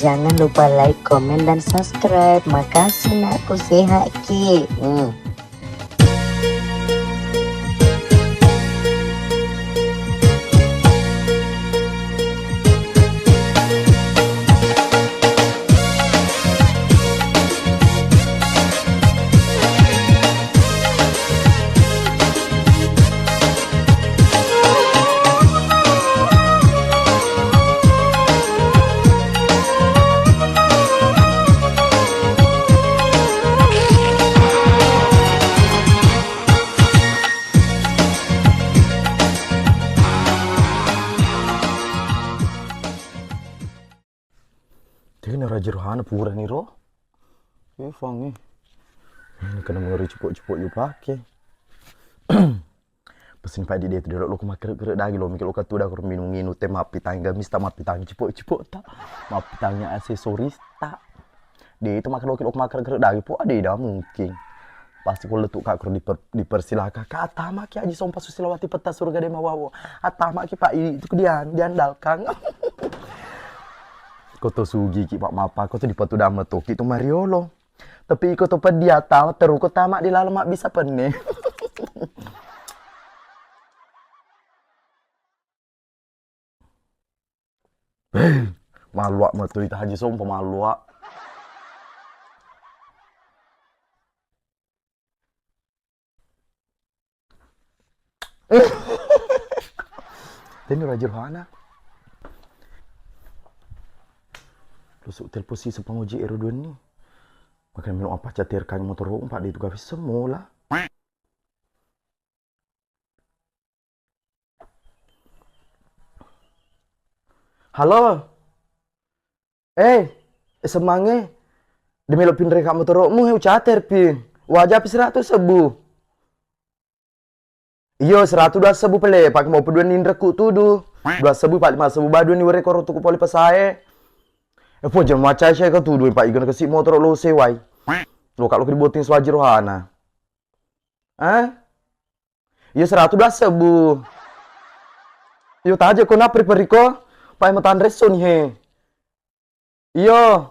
Jangan lupa like, komen, dan subscribe. Makasih nak, aku sehat ki. Ini Raja Rohana pura nih roh. Fang nih. Ini kena mengeri cepuk-cepuk you pakai. Pesin pak dia tu lo kau makan kerek dagi lo mikir lo katu dah kau minum teh mapi tangga mista mapi tang cepuk-cepuk tak. Mapi tangnya aksesoris tak. Dia itu makan lo makan kerek dagi pun ada dah mungkin. Pasti kau letuk kak kau dipersilakan. Kata mak aja sompa susilawati peta surga dema wawo. Atah mak pak itu diandalkan. Kau tu sugi ki pak mapa kau tu dipatu dama tu ki tu Mariolo. Tapi kau tu pedia tahu terus kau tamak di lalu mak bisa pene. Maluak mah tu itu haji sompa maluak. Ini Raja Rohana. Lusuk telposi sepenguji R2 ni. Makan minum apa catirkan motor umpat di tu gavis semula. Halo. Semange. Demi lo pin reka motormu heu catir pin. Wajah pi 100 sebu. Iyo 100 2 sebu pele pakai mau peduan indreku tudu. 2 sebu 5 sebu badu ni were koro tuku poli pasae. Po jam macai saya ke tudu pak ikan kesik motor lo sewai. Lo kalau diboting Raja Rohana. Iyo 100 2 sebu. Iyo taje ko na prepare pai matan reson he. Iyo.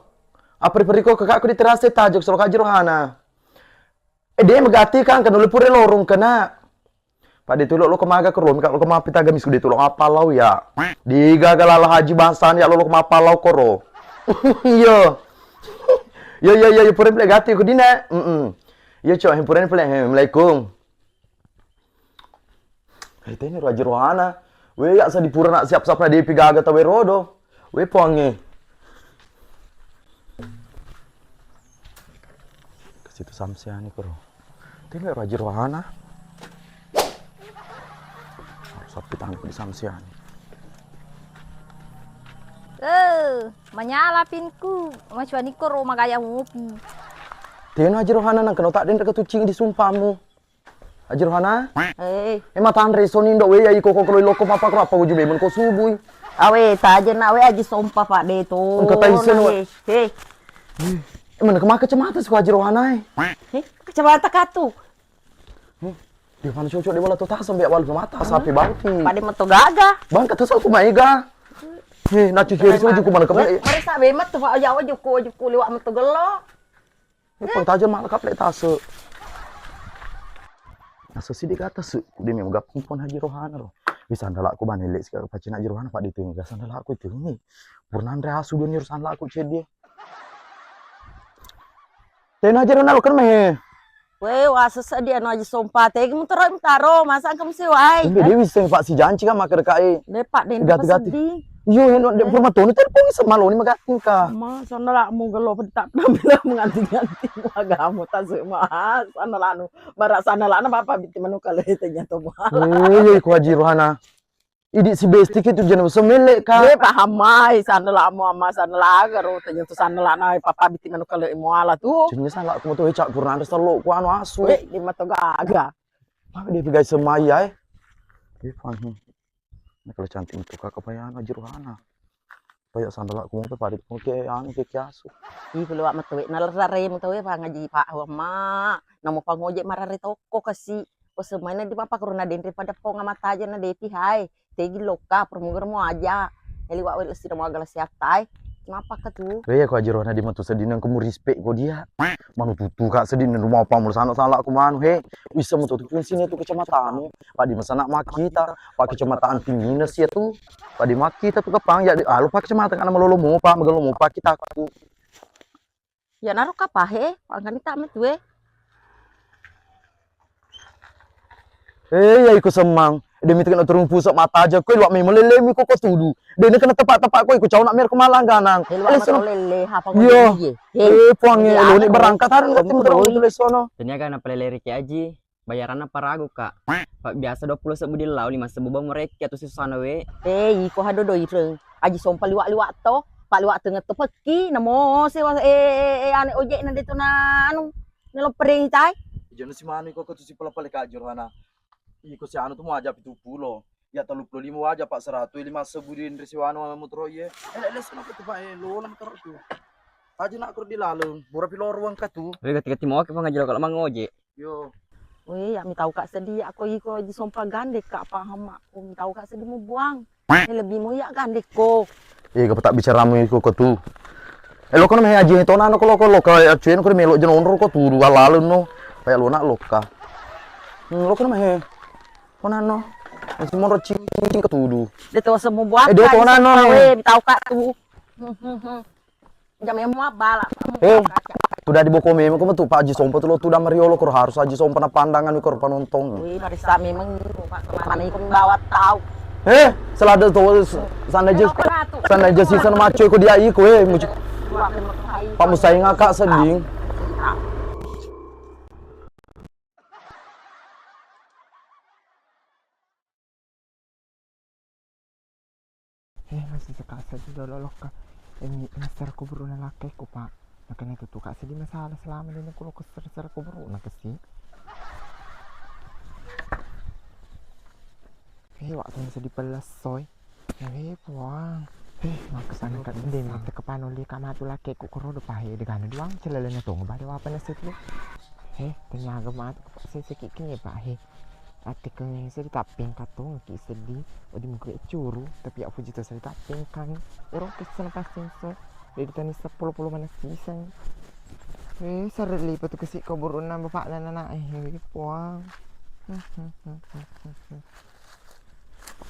Prepare kakakku di terase tajok solo Raja Rohana. Dia megati kan lu pure lorong kena. Pak dia tulok lo kemaga ke rom kak lo kemapi tagamis ku dia tulok apalau ya. Digagalalah haji bahasan ya lo kemapalau koro. Iya. Yo pure plek gati ku dina. Yo cok pure plek Assalamualaikum. Ini Raja Rohana. We ya sa di pura nak siap-siap na di pigaga ta we rodo. We ponge. Ke situ samsiani koro. Ini Raja Rohana. Sapi tangku di samsiani. Menyala pinku. Macam ni koro magaya ngopi. Tino Raja Rohana nang kena tak den ketucing di sumpamu. Raja Rohana? Matan resonin dok we ya iko ko loko papa ko apa uju be ko subuh. Awe taje na we aji sompa pak de tu. Engkau taisen we. Mana kemana kecamatan si Raja Rohana? Kecamatan katu. Dia mana cocok dia bola tu tak sampai awal mata sapi bangki. Pada metu gaga. Bang kata sal ku maiga. Nak cuci hari semua ku mana kemana? Mari sabe metu pak jawa juku liwat metu gelo. Pang taje malah kaplek tase. Asa sidik atas ku dia memang gap pun Haji Rohana loh. Bisa andalak ku banelek sekali pacin Haji Rohana pak ditu. Gas andalak ku itu ni. Purna andre asu dunia urusan andalak ku ced dia. Tena Haji Rohana lo kan meh. Weh, wasa sedia no aji sompa tegi mutaro masa kamu sewai. Dia bisa pak si janji kan makan dekai. Depak den gati. Yo hen rumah tu ni telepon semalu ni magatin ka. Ma sana lah mu gelo petak bila menganti-ganti agamu tak semua. Sana lah nu barak sana lah apa biti manu kalau tanya tu. Yo ku Haji Rohana. Idi si besti itu jangan semelek ka. Ye paham mai sana lah mu ama sana lah garo tanya tu sana lah na papa biti manu kalau muala tu. Jenis salah aku tu cak purna ada selo ku anu asu. Di mata gaga. Mak dia pergi semaya faham. Kalau cantik itu kakak payah Haji Rohana. Payah sandal aku mau parit mau ke anu ke asu. Ih peluak matuwe nalarare matuwe pa ngaji pak ma. Namo pangoje marare toko kasi. O semaina di papa kuruna den pada ponga mata aja na depi hai. Tegi loka permugar mo aja. Eli wa wel sira mo agala siap tai. ngapa ke tu? Ya ko aja rohna di matu sedin yang kamu respect ko dia. Manu tutu kak sedin rumah apa mulu sana salah aku manu he. Bisa mau tutu sini tu kecamatan. Pak di masana mak kita, pak kecamatan Pinginus ya tu. Pak di mak kita tu kepang ya lupa kecamatan karena melolo mau pak megalo mau pak kita aku. Ya naruh kapa he? Angkan tak met we. Ya ikut semang. Demi kena turun pusat mata aja kau luak melele mi kok tudu. Dia kena tepat-tepat kau ikut cau nak mer ke Malang ganang. He luak mata lele apa kau Yo. ye? Puang lo ni berangkat hari nggak tim terus tulis sono. Tanya kan apa lele Riki aji. Bayaran apa ragu kak? Pak biasa 20 sebu di lau 5 sebu bang mereka atau susana we. Iko hado do ireng. Aji sompa liwak to. Pak liwak tengah to peki namo se ane ojek na dito na anu nelo pereng tai. Jangan si manu kok tu si pala-pala kak Jorhana. Iko si anu tu mau aja 70. Ya 35 aja pak 105 sebudin resiwano mutro ye. Sono tu pak lo lam terus tu. Aja nak kur dilalung, bora pilor ruang katu. Weh ketika mau ke pengajal kalau mang ojek. Yo. Weh, ya mi tahu kak sedih aku iko aji sompa gandek kak paham aku mi tahu kak sedih mau buang. Lebih mau ya gandek ko. Iya kau tak bicara mu iko tu. Lo kono meh aji to nano ko kaya cuyen ko melo jen onro ko turu alalun no. Kayak lo nak loka. Lo kono meh. Konano. Masih mau cing ketudu. Dia tahu semua buang. Dia tahu nano. Weh, mi tahu kak tu. Jam yang mau bala. Sudah di boko memang kamu tuh Pak Haji Sompo tuh lo tuh udah meriolo kor harus Haji Sompo na pandangan kor penonton. Wih, barisa memang mana ikut bawa tahu. Selada tuh sana aja season maco ikut dia ikut Pak Musai ngakak seding. Masih sekasa juga lolok ka. Ini ser kubur na laki ko pak. Makanya itu tuh kasih di masalah selama ini kulo keser kubur na kasi. Waktu bisa dipelas soy. Puang. Makasana kat din kita ke panoli ka matu laki ko koro do pahe de kana duang celele na tong ba apa na setlu. Tenyaga matu saya sikit kini pak Ati keng saya ditaping katong ki sedih. Odi muka curu tapi aku jita saya ditaping kan. Orang kesan pasti so. Dari tani 10 mana sisan. Sarili pa to kasi ko buro na bapak na puang.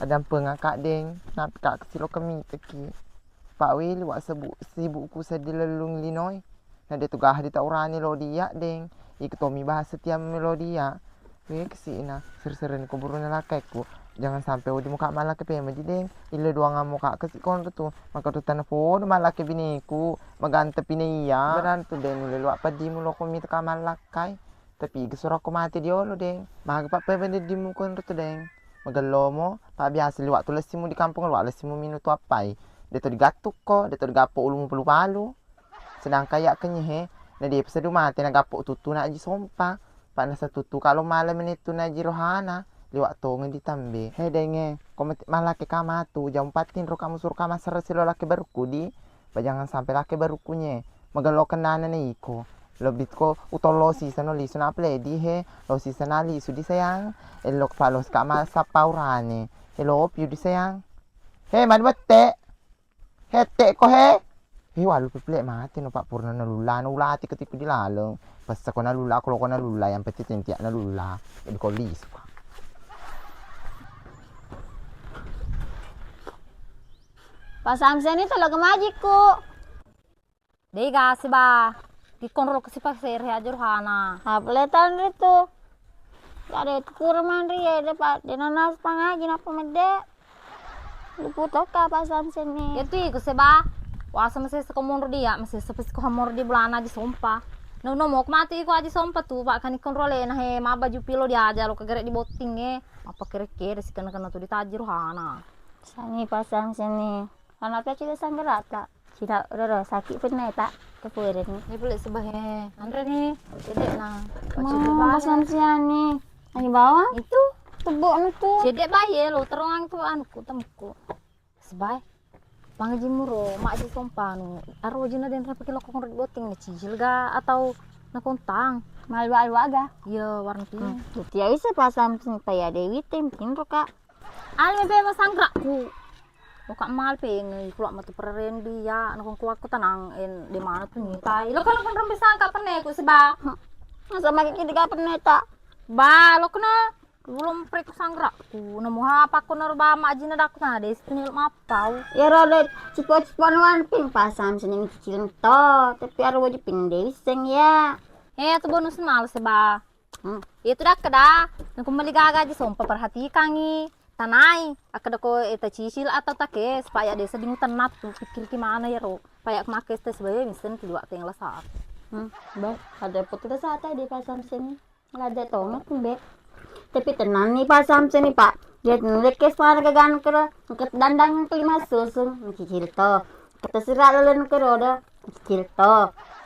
Adam pengakak deng, nak kak silo kami teki. Pak Wil wak sibuk ku sedih lelung linoy. Nah dia tugah di taurani lo dia deng. Iktomi bahasa tiap melodia. Kesina ser-seren ko buro na lakay ko. Jangan sampai di muka malah ke pema di deng. Ila dua ngamuka kasi kon tu. Maka tu tanah po malah ke biniku. Maganta pinaiya. Beran tu deng lelo apa di mulo ko mita ka malakay. Tapi gesura ko mati di olo deng. Magpa pa bende di mu kon tu deng. Magalo mo. Pa biasa liwat tu lesimu di kampung liwat lesimu minuto apai. Dito digatuk ko. Dito digapo ulung pelu-palu. Sedang kayak kenye na di episode mati nagapo tutu na aji sompa. Paano sa tutu kalau malam itu na jirohana liwat to ngendi tambe denge komet malaki kamatu jam 4 ro kamu suruh kama silo laki baruku di jangan sampai laki barukunya magalo kenana na iko lobit ko utolo si sano li suna pledi lo si sanali su di sayang elok palos kama sa paurane elop yu di sayang madbate te ko walu peplek mati no pak purna nalula ulati ketiku dilaleng pas ko nalula kalau ko nalula yang petit tiak nalula jadi ko lis pak Pak Samsen ini talaga magic ko. Dei kasi ba? Gikonro kasi pa sir hajar hana. Hapletan rito. Ada kurman ri dapat dinanas pangaji na pamede. Luputo ka Pak Samsen ni. Itu ko seba. Wasa masih sekomor dia, masih sepes komor di bulan aja sompa. No mau mati ko aja sompa tuh pak kan kontrole nah ma baju pilo dia aja lo kagere di boting apa kira-kira sih kena tuh ditajir hana. Sani pasang sini. Anaknya juga sambil rata. Tidak udah sakit pernah tak kepurin. Ini boleh sebagai Andre nih, dedek nah. Mau pasang siani. Ani bawah? Itu tebuk nutu. dedek bayi lo terang tuh anku temku. Sebagai pangaji muro mak si sompanu aro jina den rapi kilo kong boting ni cicil ga atau na kontang Malu-malu aga. iya warna pink Dia bisa pasang taya Dewi tempin roka. alme be masangkrakku Buka mal pengen keluar matu peren dia nak kuat ku tenang di mana tuh nih tai lo kan kan bisa angkat pernah ku seba masa makin kita pernah tak ba lo kena belum prek sanggra ku nemu apa ku narba majina dak na des tunil mapau Ya rada cipo-cipo wan ping pasam seneng cicilin to, tapi ada wajib pindah seng ya. tu bonus mal seba itu dak kada nak kembali gaga di sompa perhatikan ni tanai akada ko eta cicil atau take supaya desa bingung tenat tuh pikir gimana ya ro supaya make tes sebagai misen kedua ting lasat Ba, ada putra sate di pasam sini. Nggak ada tongat be. Tapi tenan nih pasam sini pak. Dia nulis kes mana kegan kero, ket dandang kelima susun, cicil to. Kata sirat lalu kero dah, cicil to.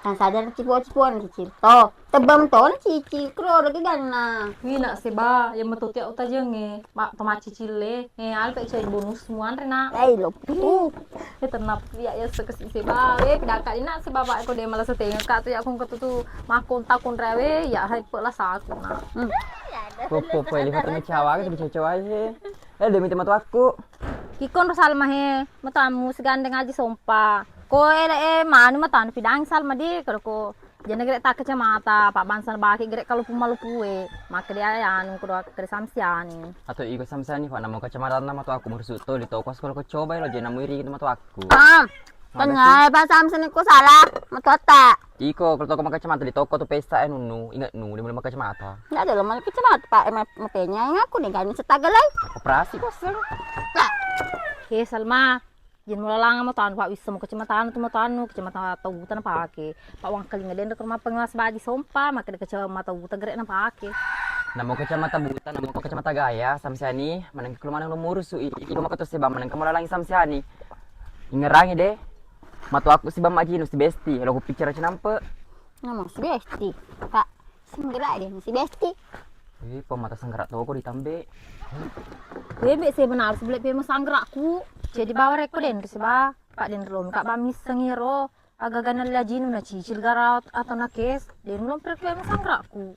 Kan sadar cipo-cipoan cicil to. Tebam to cicil kero dah kegan na. wina seba yang metuti uta jenge mak tomat cicile alpe cai bonus semua rena Lo putu. tenap ya sekesi seba pidaka ina seba pak ko de malah setengah ka tu ya kung katutu makon takun rewe ya hai pelas aku na Popo lihat ini cawa gitu cawa sih. Demi teman aku. kikon salma he matamu segandeng aja sompa ko manu matan pidang salma di ko jana gere tak kecamata pak bansan baki gere kalau pumalu puwe maka dia anu kudu ke samsiani Atau iko samsani fa namo kacamatan nama tuh aku mersuto di toko sekolah ko coba lo jana muiri gitu matu aku. Tanya pasam sini ku salah, matota. Iko kalau toko kacamata di toko tuh pesta nunu ingat nu di mulai kacamata. Nggak ada lemah kecamata pak, mapenya aku nih kan setagalay. Operasi kok sel. He Salma, jen mula lang mo tan pa wisa mo kecamatan tu mo tanu kecamatan tautan pa ke. Pak wang kalinga den rumah pengawas badi sompa maka de kecamatan tautan gere na pa ke. Namo kacamata buta, namo kacamata gaya samsiani manang kelumanan lumur su iko makato seba manang kamula lang samsiani. Ingerangi deh. Matu aku si bam aji nu si besti, lo ku pikir aja nampe. Nama si Besti, pak. Senggerak deh si Besti. Pemata senggerak toko ditambe. Bebe saya benar sebelah pe masanggraku. Jadi bawa rek den seba pak den rom kak bamis sengiro agak ganal lajinu na cicil garat atau na kes den belum prek pe masanggraku.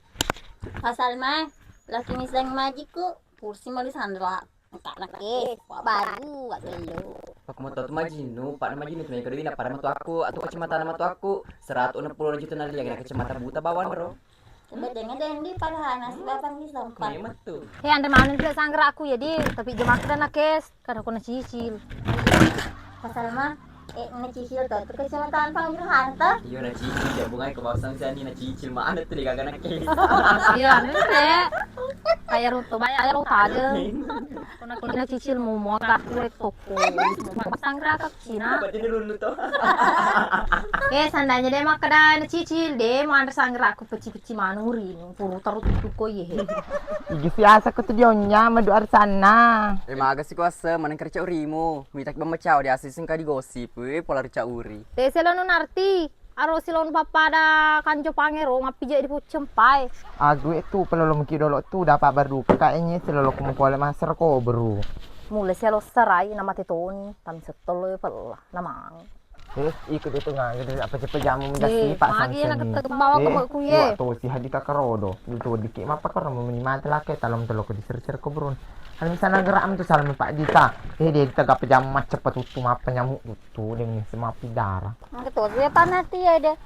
Pasal mah, laki misang majiku, kursi mau disandra. Kak laki, baru, gak gelo. Pak mau tahu majinu, pak majinu tuh yang kedua para matu aku atau kacamata matu aku 160 juta nari lagi kacamata buta bawaan bro. Sebetulnya dan di padahal nasi babang di sompat. Memang tuh. He ande mana tidak sanggraku ya di tapi jemak na kes karena aku na cicil. Pasal mah, ngecicil tuh kecamatan Panggil Hantar. Iya na cicil ya bunga ke bawah samsiani na cicil mah ada tuh di kagak nakes. Iya nih bayar ruto bayar aja. Kuna kuna cicil mo mo ka rek toko. Masanggra ka Cina. Baca dulu tuh. Sandanya deh mak kada na cicil deh mana sangra aku peci-peci manuri puru taruh tuko ye. Igi siasa ko to dionya madu arsana. Maga sih kuasa manang kerja urimu, mitak bemecau di asisin ka di gosip, pola rica uri. Teh selon narti. Aro silon papada kanjo pangero ngapija di pucempai. Agu itu pelolong kidolo tu dapat baru kayaknya selolo kumpul master ko bro. Mulai selo serai nama tetoni tam setolo pelah namang. Ikut itu nggak gitu apa cepet jamu mendasi pak Pagi nak samsani. bawa ke ku ye. Tuh si hadika karodo. Itu dikit apa karena meminimal telake talom telok di ser ko bro. Kalau misalnya gerak am tuh salam Pak Dita. Dia tegak pejam macet petutu map penyamuk tuh dengan semua darah. Betul, dia panati ya deh.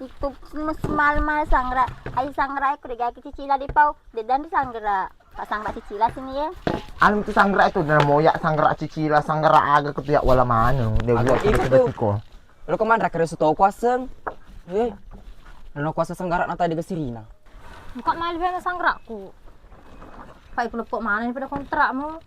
Itu semal-mal sangra. Ai sangra aku digaki cicila di pau. Dan di sangra. Pak sangra cicila sini ya. Alam itu sanggra itu dan moyak sanggra cicila sanggra agak ketiak wala mana. Dia buat itu itu tuh. besiko. Lo kemana rakere suto kuaseng? Lo kuasa senggarak nata di gesirina. Bukan malu be sangraku. Pai pelupuk mana pada kontrakmu.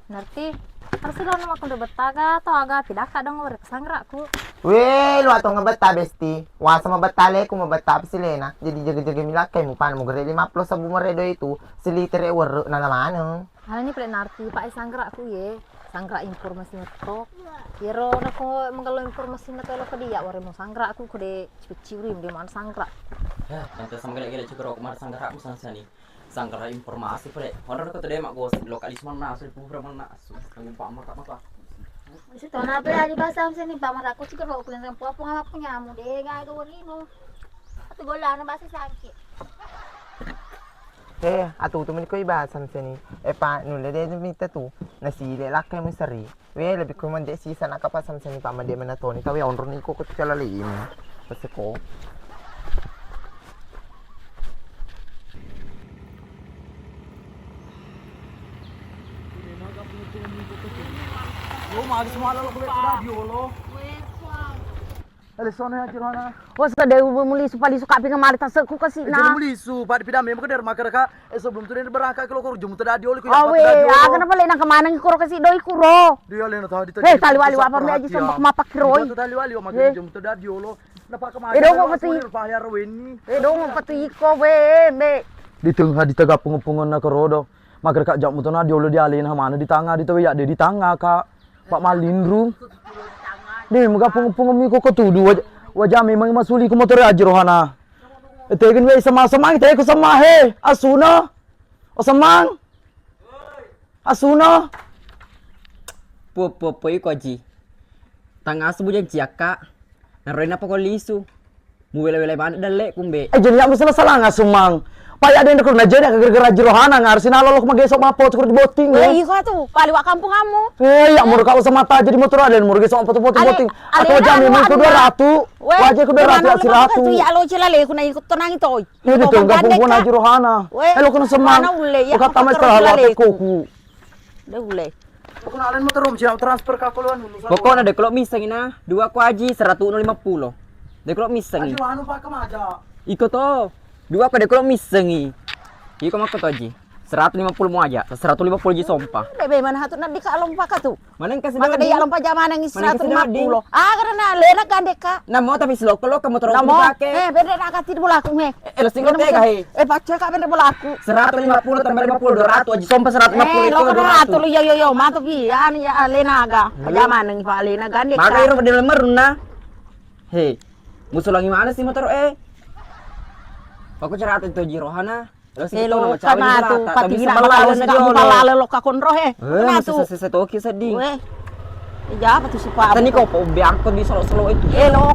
Nanti harus lo nama aku betaga atau agak tidak kadang ngore sangraku. Weh, lu atau ngebeta besti. Wah sama betale ku ngebeta apa sih Lena. Jadi jaga-jaga milakai mu pan mu gere 50 sabu meredo itu seliter ewer na mana. Hal ini pernah narti Pak sangraku ye. Sangra informasi ngetok. Kiro aku menggalo informasi ngetok lo ke dia wore mau sangraku kode ciurim di mana sangra. Nanti sama gila-gila cukup aku marah sanggarak mu sansani. Sanggarak informasi pada. Orang kata dia mak gosip lokalisme nasu pura nasu. Tanggung pak mak. Situ na pala di pasam sini Pak Maraku juga ro kulen tempo apa ngapa nyamu deh ga do rino. Atu gola na basi sakit. atu tu ko iba samseni. Pa nulle de mita tu. Nasile lakai mo sari. We lebih ko man de si sana ka pa samseni pa made manatoni. Kawe onro ni ko kala lim. Pase ko. Lo magi semala lo kulit radio lo. Ele sono aja Rohana. Wasa de muli supali suka pinga mari tas ku kasi Jadi na. muli su pada pidam memang kedar makar ka sebelum tu dia berangkat kalau kau jemput radio lo Awe, aga na pala nang kamana ngi kuro kasi doi kuro. Dia lena tahu di Hei, tali wali apa me aja sama mapak kiroi. Tali wali o makar jemput radio lo. Napa kemana? Edo mo pati. Pahayar weni. Do mo pati ko we be. Di tengah di tegak pungun-pungun nak rodo. Makar kak jam mutu radio lo dialin mana di tangga di tahu ya di tangga kak. Pak Malindru. Nih muka pungun-pungun mi ko ketudu wajah memang masuli ko motor aja Rohana. Tegen we sama-sama kita ko sama he. Asuna. O samang. Asuna. Po iko ji. Tanga subujan ciaka. Naroin apa ko lisu. Mu wele mana dale kumbe. Jadi aku salah ngasumang. Paya ada yang nak najar gara-gara Rohana ngarsin lo magesok mapo cukur boting. We iko tu, pali wa kampung kamu. Ya mur kau sama mata jadi motor ada mur gesok boting. Atau jam memang ku 200. Wajah ku 200 asir ratu. Ya lo celale ku na ikut tenang itu. Ini tunggak pun aja Rohana. Lo kena semang. Kau tamat setelah ku. Dah ule. Kau kena alen motor siap transfer ka koluan. Pokoknya deh kalau miseng ina 2 ku aji 150. Deh kalau miseng. Rohana pakai aja. Iko to. 2 ku deh kalau miseng. Iko mako to ji. 150 mo aja. 150 ji sompah. Bebe mana hatu nak dikalom paka tu. Mana yang kasih Maka dodi? dia lompat zaman nang Mana yang kasih dodi? 150. Karena lena gandeka. Namo tapi slow kalau kamu terus Namo, pakai. beda nak kasih bola aku me. Lo singkat tega he. Baca kak beda bola aku. 150 tambah 50 200 aja sompah 150 Lo itu kena hatu 200. lo yo mantap ya lena aga. Zaman nang pa lena gandeka. Maka iro pada lemar na. Hei, musuh lagi mana sih motor Aku cerita itu ji Rohana. Hello, kana tu pati na malala lo ka konro he. Kana tu. Seseto kisah ding. Weh. Ja apa tu sipa. Tani kau biar kau di solo-solo itu. Hello.